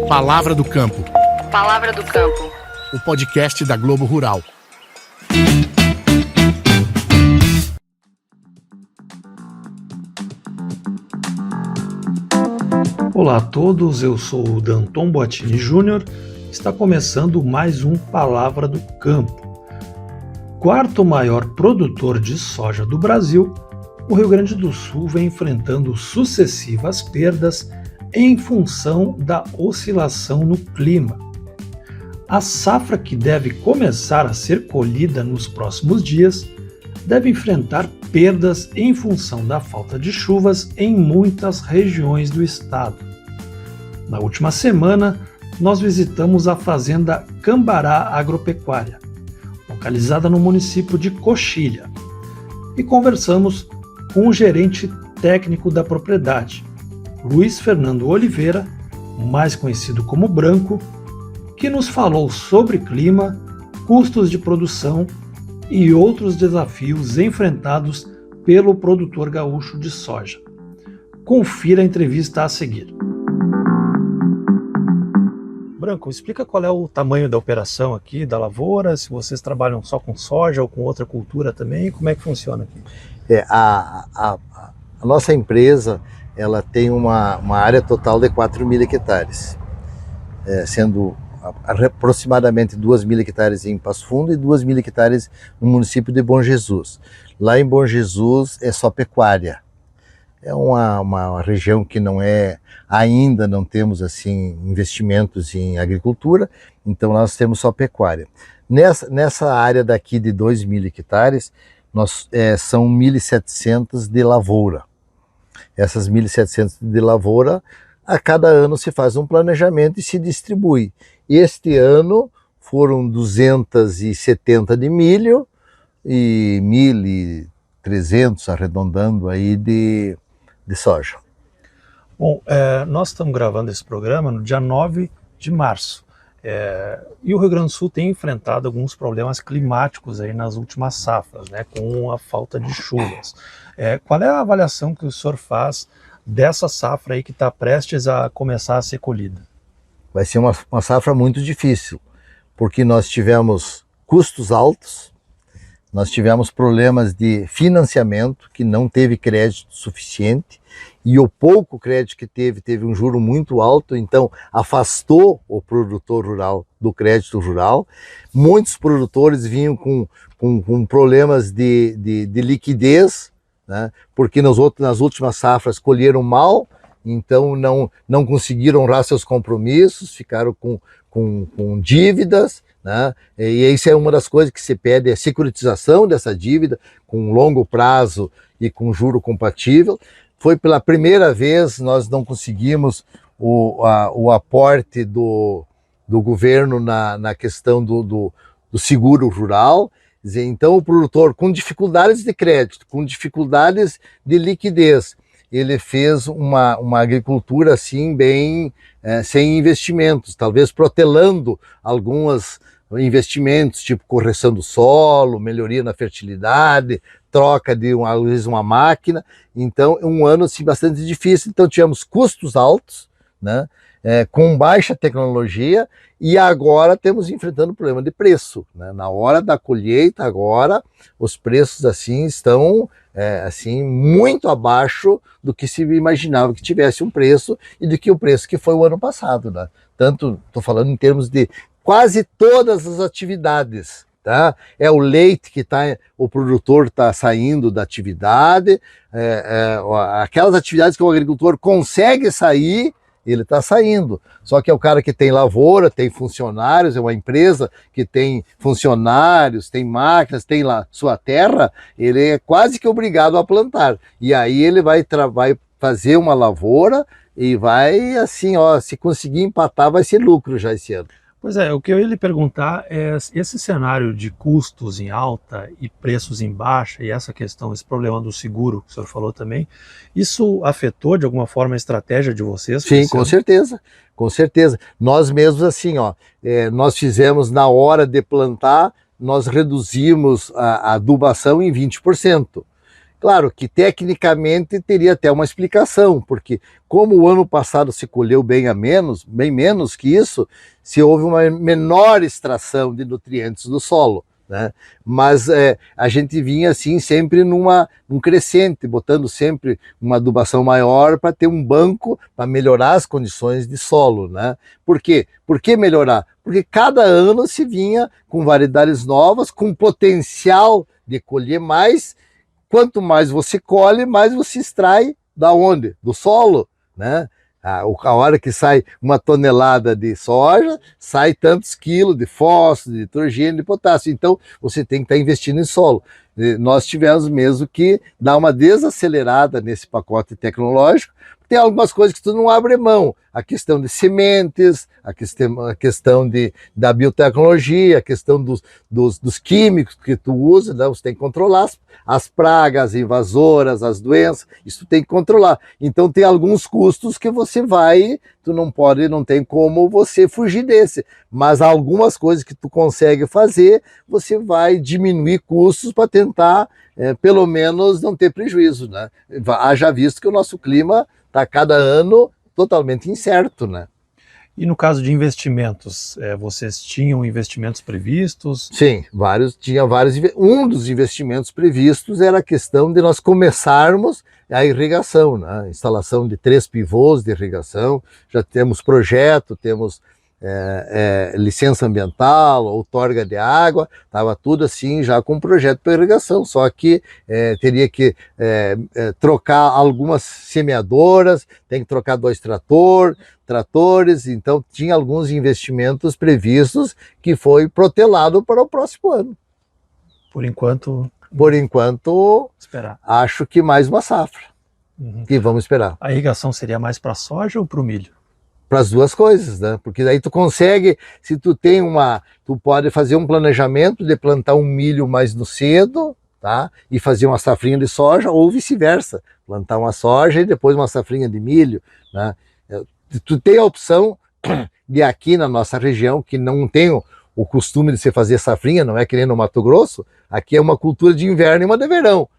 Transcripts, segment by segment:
Palavra do Campo. Palavra do Campo. O podcast da Globo Rural. Olá a todos, eu sou o Danton Bottini Júnior. Está começando mais um Palavra do Campo. Quarto maior produtor de soja do Brasil, o Rio Grande do Sul vem enfrentando sucessivas perdas em função da oscilação no clima. A safra, que deve começar a ser colhida nos próximos dias, deve enfrentar perdas em função da falta de chuvas em muitas regiões do estado. Na última semana, nós visitamos a fazenda Cambará Agropecuária, localizada no município de Coxilha, e conversamos com o gerente técnico da propriedade, Luiz Fernando Oliveira, mais conhecido como Branco, que nos falou sobre clima, custos de produção e outros desafios enfrentados pelo produtor gaúcho de soja. Confira a entrevista a seguir. Branco, explica qual é o tamanho da operação aqui, da lavoura, se vocês trabalham só com soja ou com outra cultura também, como é que funciona aqui? A nossa empresa, ela tem uma área total de 4.000 hectares, sendo aproximadamente 2.000 hectares em Passo Fundo e 2.000 hectares no município de Bom Jesus. Lá em Bom Jesus é só pecuária. É uma região que ainda não temos assim investimentos em agricultura, então nós temos só pecuária. Nessa área daqui de 2.000 hectares, são 1.700 de lavoura. Essas 1.700 de lavoura, a cada ano se faz um planejamento e se distribui. Este ano foram 270 de milho e 1.300, arredondando aí, de soja. Bom, nós estamos gravando esse programa no dia 9 de março. E o Rio Grande do Sul tem enfrentado alguns problemas climáticos aí nas últimas safras, né, com a falta de chuvas. Qual é a avaliação que o senhor faz dessa safra aí que está prestes a começar a ser colhida? Vai ser uma safra muito difícil, porque nós tivemos custos altos, nós tivemos problemas de financiamento, que não teve crédito suficiente, e o pouco crédito que teve um juro muito alto, então afastou o produtor rural do crédito rural. Muitos produtores vinham com problemas de liquidez, né, porque nas últimas safras colheram mal, então não conseguiram honrar seus compromissos, ficaram com dívidas, né? E isso é uma das coisas que se pede, a securitização dessa dívida com longo prazo e com juro compatível. Foi pela primeira vez nós não conseguimos o aporte do governo na questão do seguro rural. Então o produtor com dificuldades de crédito, com dificuldades de liquidez, ele fez uma agricultura assim bem sem investimentos, talvez protelando alguns investimentos, tipo correção do solo, melhoria na fertilidade, troca de às vezes uma máquina. Então é um ano assim bastante difícil. Então tivemos custos altos, né, com baixa tecnologia, e agora temos enfrentando o problema de preço, né? Na hora da colheita agora os preços assim estão assim muito abaixo do que se imaginava que tivesse um preço e do que o preço que foi o ano passado, né? Tanto estou falando em termos de quase todas as atividades, tá? O leite que o produtor está saindo da atividade, aquelas atividades que o agricultor consegue sair, ele está saindo. Só que é o cara que tem lavoura, tem funcionários, é uma empresa que tem funcionários, tem máquinas, tem lá sua terra, ele é quase que obrigado a plantar. E aí ele vai fazer uma lavoura e vai assim, se conseguir empatar, vai ser lucro já esse ano. Pois é, o que eu ia lhe perguntar é esse cenário de custos em alta e preços em baixa, e essa questão, esse problema do seguro que o senhor falou também, isso afetou de alguma forma a estratégia de vocês? Sim, com certeza, com certeza. Nós mesmos assim, nós fizemos na hora de plantar, nós reduzimos a adubação em 20%. Claro que tecnicamente teria até uma explicação, porque como o ano passado se colheu bem menos que isso, se houve uma menor extração de nutrientes do solo, né? Mas a gente vinha assim sempre num crescente, botando sempre uma adubação maior para ter um banco para melhorar as condições de solo, né? Por quê? Por que melhorar? Porque cada ano se vinha com variedades novas, com potencial de colher mais. Quanto mais você colhe, mais você extrai da onde? Do solo, né? A hora que sai uma tonelada de soja, sai tantos quilos de fósforo, de nitrogênio, de potássio. Então, você tem que estar investindo em solo. Nós tivemos mesmo que dar uma desacelerada nesse pacote tecnológico. Tem algumas coisas que tu não abre mão. A questão de sementes, a questão da biotecnologia, a questão dos químicos que tu usa, né? Você tem que controlar as pragas, as invasoras, as doenças, isso tem que controlar. Então tem alguns custos que tu não tem como você fugir desse. Mas algumas coisas que tu consegue fazer, você vai diminuir custos para tentar, pelo menos, não ter prejuízo, né? Haja visto que o nosso clima está cada ano totalmente incerto, né? E no caso de investimentos, vocês tinham investimentos previstos? Sim, tinha vários. Um dos investimentos previstos era a questão de nós começarmos a irrigação, né? Instalação de 3 pivôs de irrigação, já temos projeto, temos licença ambiental, outorga de água, estava tudo assim já com projeto para irrigação, só que teria que trocar algumas semeadoras, tem que trocar 2 tratores, então tinha alguns investimentos previstos que foi protelado para o próximo ano. Por enquanto, esperar. Acho que mais uma safra, que vamos esperar. A irrigação seria mais para a soja ou para o milho? Para as duas coisas, né? Porque daí tu consegue, se tu tu pode fazer um planejamento de plantar um milho mais no cedo, tá? E fazer uma safrinha de soja, ou vice-versa, plantar uma soja e depois uma safrinha de milho, né? Tu tem a opção de aqui na nossa região, que não tem o costume de se fazer safrinha, não é que nem no Mato Grosso, aqui é uma cultura de inverno e uma de verão.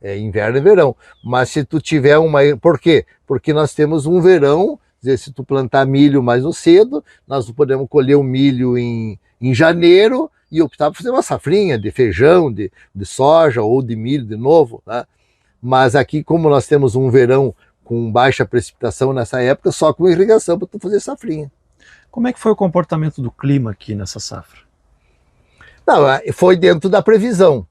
É inverno e verão. Mas se tu tiver Por quê? Porque nós temos um verão. Dizer, se tu plantar milho mais no cedo, nós podemos colher o milho em janeiro e optar por fazer uma safrinha de feijão, de soja ou de milho de novo, né? Mas aqui, como nós temos um verão com baixa precipitação nessa época, só com irrigação para tu fazer safrinha. Como é que foi o comportamento do clima aqui nessa safra? Não, foi dentro da previsão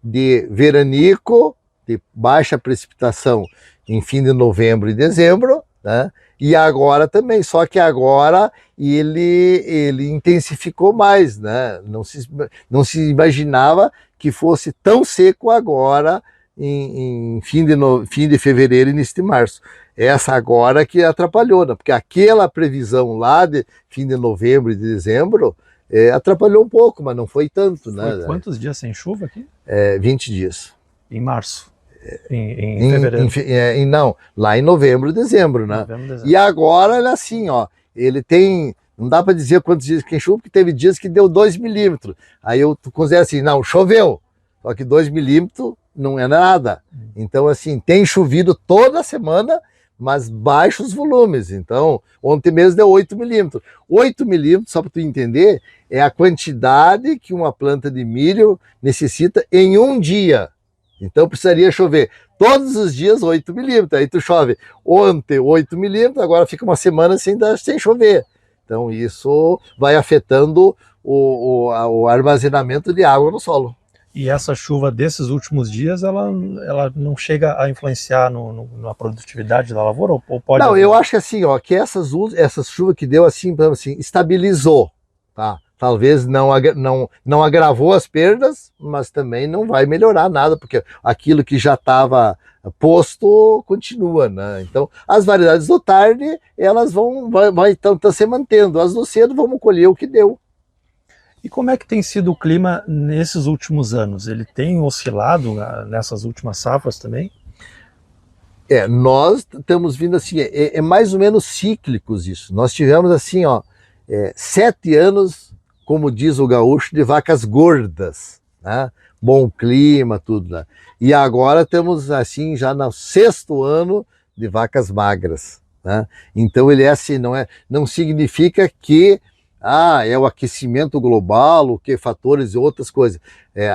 de veranico, de baixa precipitação em fim de novembro e dezembro, né? E agora também, só que agora ele intensificou mais, né? Não se imaginava que fosse tão seco agora em fim de fevereiro e início de março. Essa agora que atrapalhou, né? Porque aquela previsão lá de fim de novembro e de dezembro atrapalhou um pouco, mas não foi tanto, né? Foi quantos dias sem chuva aqui? 20 dias. Em março? Em fevereiro? Não, lá em novembro e dezembro, né? E agora ele assim, ó, ele tem, não dá para dizer quantos dias que chuva, porque teve dias que deu 2 milímetros. Aí eu considero assim, não, choveu, só que 2 milímetros não é nada. Então assim, tem chovido toda semana, mas baixos volumes. Então, ontem mesmo deu 8 milímetros. 8 milímetros, só para tu entender, é a quantidade que uma planta de milho necessita em um dia. Então precisaria chover todos os dias 8 milímetros. Aí tu chove ontem 8 milímetros, agora fica uma semana sem chover. Então isso vai afetando o armazenamento de água no solo. E essa chuva desses últimos dias, ela não chega a influenciar na produtividade da lavoura? Ou pode? Não, eu acho que assim, ó, que essas chuvas que deu assim, estabilizou, tá? Talvez não agravou as perdas, mas também não vai melhorar nada, porque aquilo que já estava posto continua, né? Então, as variedades do tarde, elas vão se mantendo. As do cedo, vamos colher o que deu. E como é que tem sido o clima nesses últimos anos? Ele tem oscilado nessas últimas safras também? Nós estamos vindo assim, é mais ou menos cíclicos isso. Nós tivemos assim, ó, 7 anos, como diz o gaúcho, de vacas gordas, né? Bom clima, tudo, né? E agora estamos assim já no 6º ano de vacas magras, né? Então ele é assim, não significa que é o aquecimento global, o que fatores e outras coisas.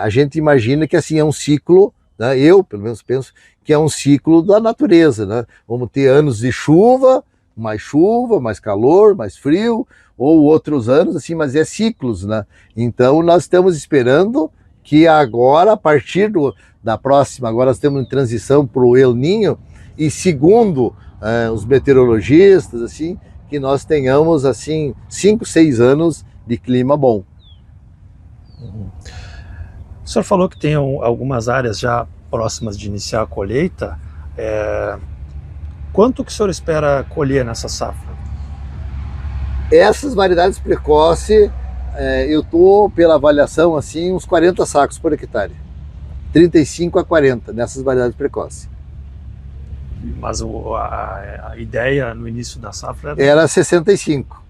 A gente imagina que assim é um ciclo, né? Eu pelo menos penso que é um ciclo da natureza, né? Vamos ter anos de chuva, mais calor, mais frio, ou outros anos assim, mas é ciclos, né? Então nós estamos esperando que agora, a partir da próxima, agora nós estamos em transição para o El Niño, e segundo os meteorologistas, assim, que nós tenhamos assim 5, 6 anos de clima bom. O senhor falou que tem algumas áreas já próximas de iniciar a colheita. Quanto que o senhor espera colher nessa safra? Essas variedades precoces, eu estou, pela avaliação, assim, uns 40 sacos por hectare. 35 a 40 nessas variedades precoces. Mas a ideia no início da safra era 65.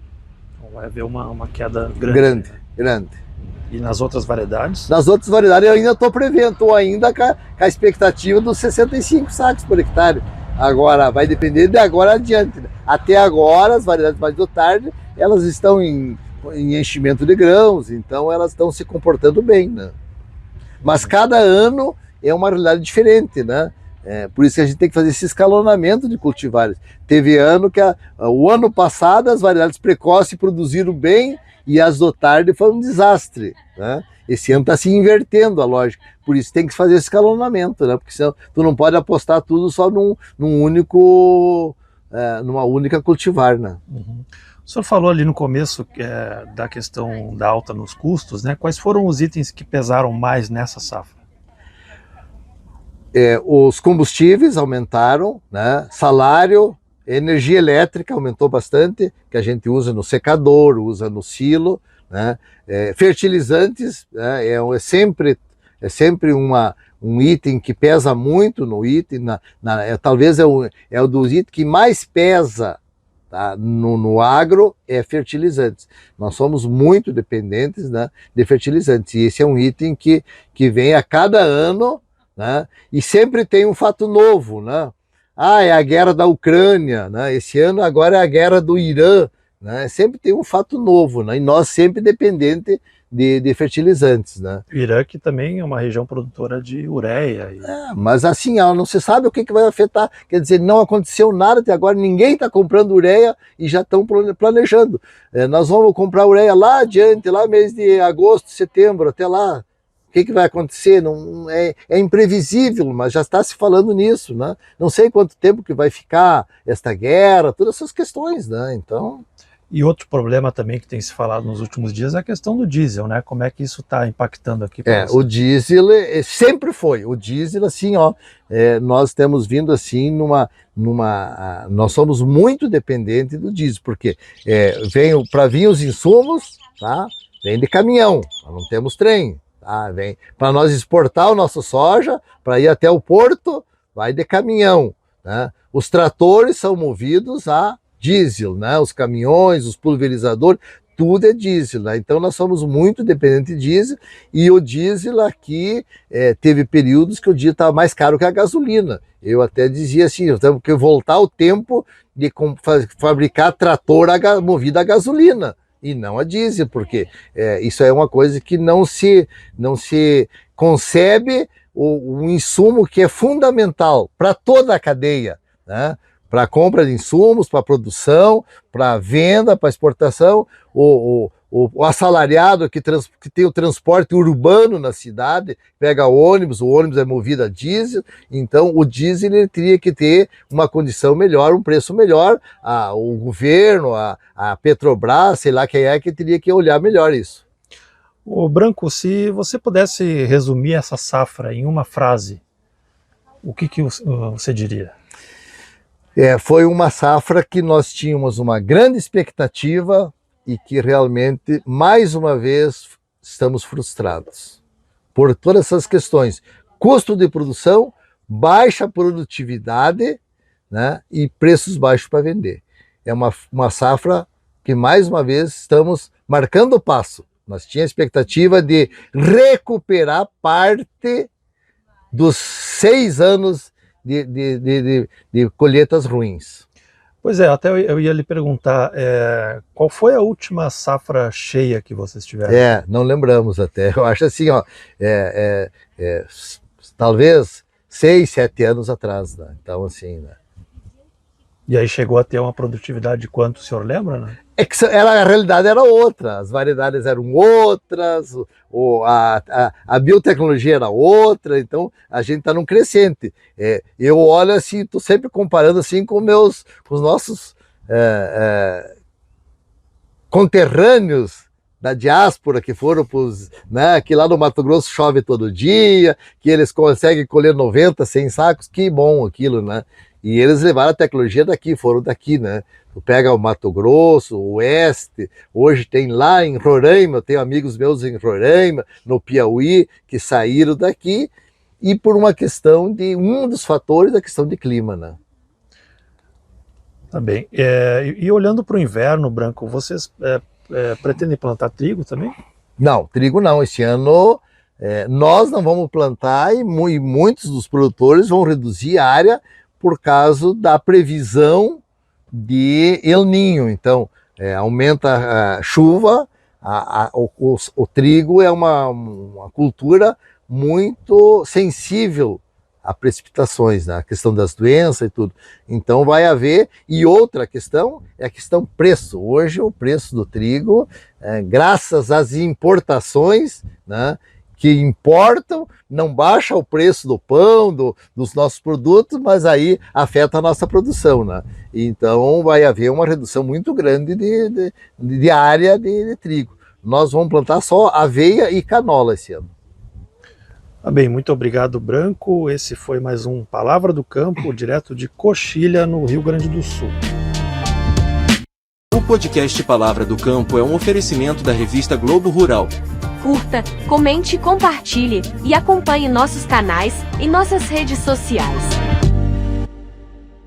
Então vai haver uma queda grande. Grande. E nas outras variedades? Nas outras variedades eu ainda estou prevendo, estou ainda com a expectativa dos 65 sacos por hectare. Agora, vai depender de agora adiante. Até agora, as variedades mais do tarde, elas estão em enchimento de grãos, então elas estão se comportando bem, né? Mas cada ano é uma realidade diferente, né? Por isso que a gente tem que fazer esse escalonamento de cultivares. Teve ano que o ano passado as variedades precoces produziram bem e as do tarde foi um desastre, né? Esse ano está se invertendo a lógica, por isso tem que fazer esse escalonamento, né? Porque senão tu não pode apostar tudo só numa única cultivar, né? Uhum. O senhor falou ali no começo da questão da alta nos custos, né? Quais foram os itens que pesaram mais nessa safra? Os combustíveis aumentaram, né? Salário, energia elétrica aumentou bastante, que a gente usa no secador, usa no silo, né? Fertilizantes, né? É sempre um item que pesa muito no item, talvez é o dos itens que mais pesa, tá? No agro, é fertilizantes. Nós somos muito dependentes, né, de fertilizantes, e esse é um item que vem a cada ano, né, e sempre tem um fato novo, né? É a guerra da Ucrânia, né? Esse ano agora é a guerra do Irã, né? Sempre tem um fato novo, né? E nós sempre dependentes de fertilizantes, né? O Irã, que também é uma região produtora de ureia. Mas assim, não se sabe o que vai afetar. Quer dizer, não aconteceu nada até agora, ninguém está comprando ureia e já estão planejando. Nós vamos comprar ureia lá adiante, lá mês de agosto, setembro, até lá. O que vai acontecer? Não, é imprevisível, mas já está se falando nisso, né? Não sei quanto tempo que vai ficar esta guerra, todas essas questões, né? Então... E outro problema também que tem se falado nos últimos dias é a questão do diesel, né? Como é que isso está impactando aqui? O diesel sempre foi. O diesel, assim, nós temos vindo assim nós somos muito dependentes do diesel, porque para vir os insumos, tá? Vem de caminhão, nós não temos trem. Vem para nós exportar o nosso soja, para ir até o porto, vai de caminhão, né? Os tratores são movidos a diesel, né? Os caminhões, os pulverizadores, tudo é diesel, né? Então nós somos muito dependentes de diesel, e o diesel aqui teve períodos que o diesel estava mais caro que a gasolina. Eu até dizia assim, nós temos que voltar ao tempo de fabricar trator movido a gasolina e não a diesel, porque isso é uma coisa que não se concebe um insumo que é fundamental para toda a cadeia, né? Para a compra de insumos, para a produção, para a venda, para a exportação, o assalariado que tem o transporte urbano na cidade, pega o ônibus é movido a diesel, então o diesel ele teria que ter uma condição melhor, um preço melhor, o governo, a Petrobras, sei lá quem é que teria que olhar melhor isso. Ô Branco, se você pudesse resumir essa safra em uma frase, o que você diria? Foi uma safra que nós tínhamos uma grande expectativa e que realmente, mais uma vez, estamos frustrados por todas essas questões. Custo de produção, baixa produtividade, né, e preços baixos para vender. É uma safra que, mais uma vez, estamos marcando o passo. Nós tínhamos a expectativa de recuperar parte dos 6 anos de colheitas ruins. Pois é, até eu ia lhe perguntar, qual foi a última safra cheia que vocês tiveram? Não lembramos até. Eu acho assim, ó, talvez 6, 7 anos atrás, né? Então, assim, né? E aí chegou a ter uma produtividade de quanto, o senhor lembra, né? A realidade era outra, as variedades eram outras, a biotecnologia era outra, então a gente está num crescente. Eu olho assim, estou sempre comparando assim com os nossos conterrâneos da diáspora que foram né, que lá no Mato Grosso chove todo dia, que eles conseguem colher 90, 100 sacos, que bom aquilo, né? E eles levaram a tecnologia daqui, foram daqui, né? Tu pega o Mato Grosso, o Oeste, hoje tem lá em Roraima, eu tenho amigos meus em Roraima, no Piauí, que saíram daqui, e por uma questão um dos fatores da questão de clima, né? Tá bem. E olhando para o inverno, Branco, vocês pretendem plantar trigo também? Não, trigo não. Esse ano nós não vamos plantar e muitos dos produtores vão reduzir a área por causa da previsão de El Niño. Então, aumenta a chuva, o trigo é uma cultura muito sensível a precipitações, né? A questão das doenças e tudo. Então vai haver, e outra questão é a questão preço. Hoje o preço do trigo, graças às importações, né, que importam, não baixa o preço do pão, dos nossos produtos, mas aí afeta a nossa produção, né? Então vai haver uma redução muito grande de área de trigo. Nós vamos plantar só aveia e canola esse ano. Tá bem, muito obrigado, Branco. Esse foi mais um Palavra do Campo, direto de Coxilha, no Rio Grande do Sul. O podcast Palavra do Campo é um oferecimento da revista Globo Rural. Curta, comente e compartilhe, e acompanhe nossos canais e nossas redes sociais.